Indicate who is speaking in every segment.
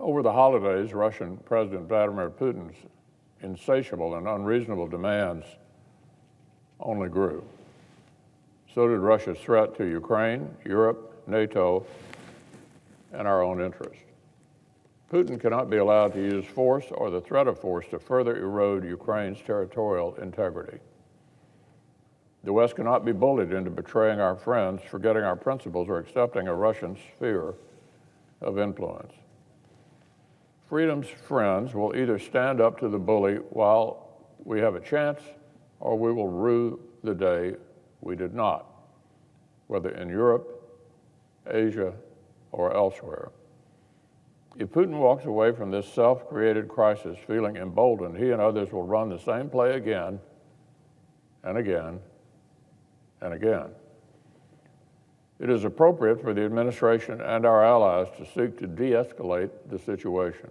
Speaker 1: Over the holidays, Russian President Vladimir Putin's insatiable and unreasonable demands only grew. So did Russia's threat to Ukraine, Europe, NATO, and our own interests. Putin cannot be allowed to use force or the threat of force to further erode Ukraine's territorial integrity. The West cannot be bullied into betraying our friends, forgetting our principles, or accepting a Russian sphere of influence. Freedom's friends will either stand up to the bully while we have a chance, or we will rue the day we did not, whether in Europe, Asia, or elsewhere. If Putin walks away from this self-created crisis feeling emboldened, he and others will run the same play again and again and again. It is appropriate for the administration and our allies to seek to de-escalate the situation,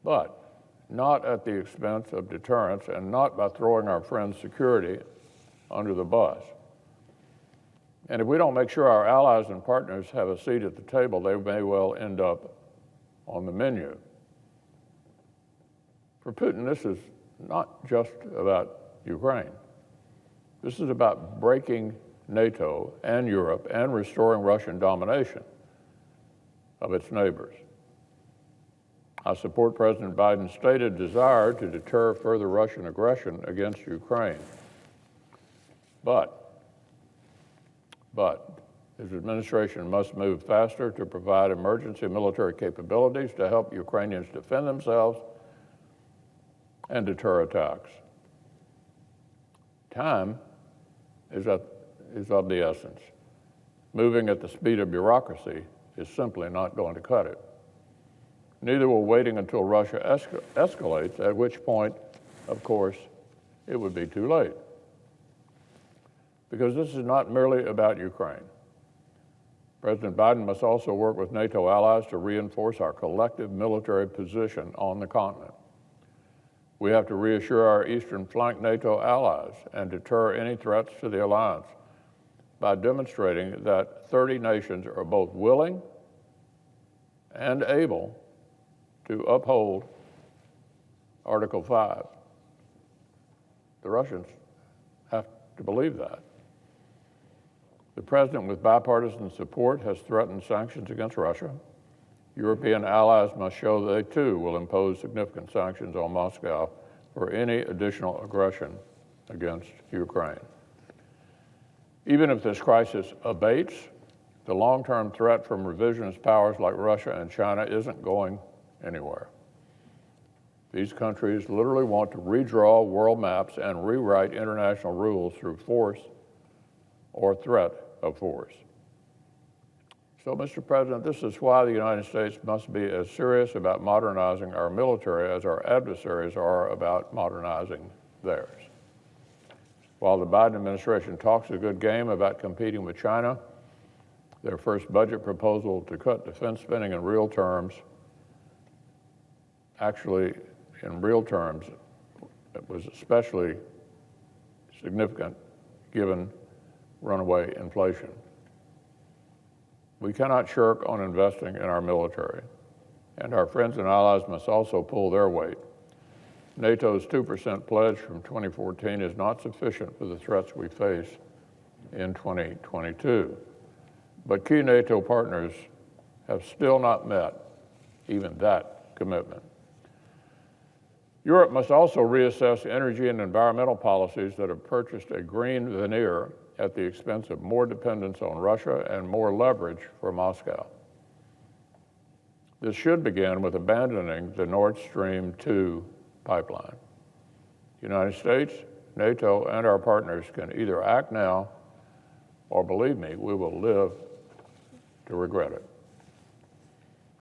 Speaker 1: but not at the expense of deterrence and not by throwing our friends' security under the bus. And if we don't make sure our allies and partners have a seat at the table, they may well end up on the menu. For Putin, this is not just about Ukraine. This is about breaking NATO and Europe and restoring Russian domination of its neighbors. I support President Biden's stated desire to deter further Russian aggression against Ukraine. But his administration must move faster to provide emergency military capabilities to help Ukrainians defend themselves and deter attacks. Time is of the essence. Moving at the speed of bureaucracy is simply not going to cut it. Neither will waiting until Russia escalates, at which point, of course, it would be too late. Because this is not merely about Ukraine. President Biden must also work with NATO allies to reinforce our collective military position on the continent. We have to reassure our eastern flank NATO allies and deter any threats to the alliance by demonstrating that 30 nations are both willing and able to uphold Article 5. The Russians have to believe that. The president, with bipartisan support, has threatened sanctions against Russia. European allies must show they, too, will impose significant sanctions on Moscow for any additional aggression against Ukraine. Even if this crisis abates, the long-term threat from revisionist powers like Russia and China isn't going anywhere. These countries literally want to redraw world maps and rewrite international rules through force or threat of force. So, Mr. President, this is why the United States must be as serious about modernizing our military as our adversaries are about modernizing theirs. While the Biden administration talks a good game about competing with China, their first budget proposal to cut defense spending in real terms, actually in real terms, it was especially significant given runaway inflation. We cannot shirk on investing in our military, and our friends and allies must also pull their weight. NATO's 2% pledge from 2014 is not sufficient for the threats we face in 2022, but key NATO partners have still not met even that commitment. Europe must also reassess energy and environmental policies that have purchased a green veneer at the expense of more dependence on Russia and more leverage for Moscow. This should begin with abandoning the Nord Stream 2 pipeline. The United States, NATO, and our partners can either act now, or believe me, we will live to regret it.